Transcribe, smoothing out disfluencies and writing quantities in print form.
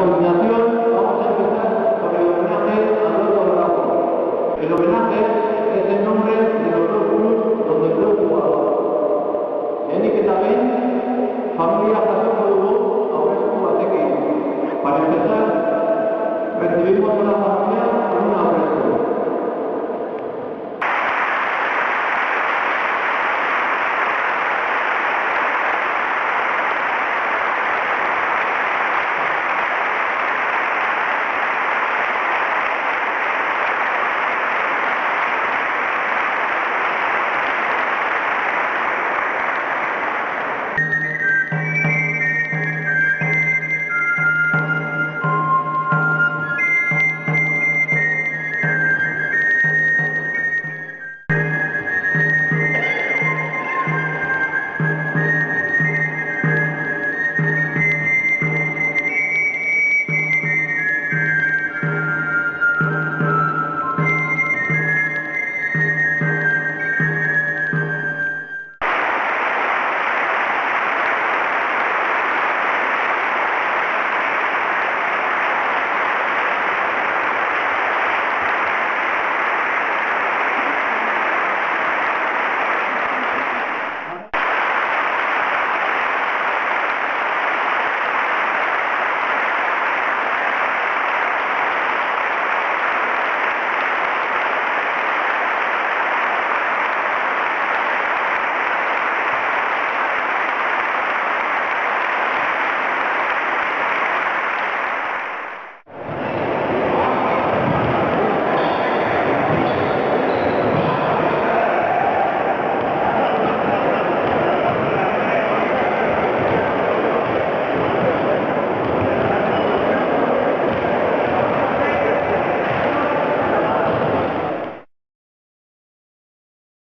continuación vamos a empezar con el homenaje a Alberto Bravo. El homenaje es el nombre de los dos clubes donde fue jugador. Lehenik eta behin, familia jasoko dugu aurrezko batekin. Para empezar, recibimos a la familia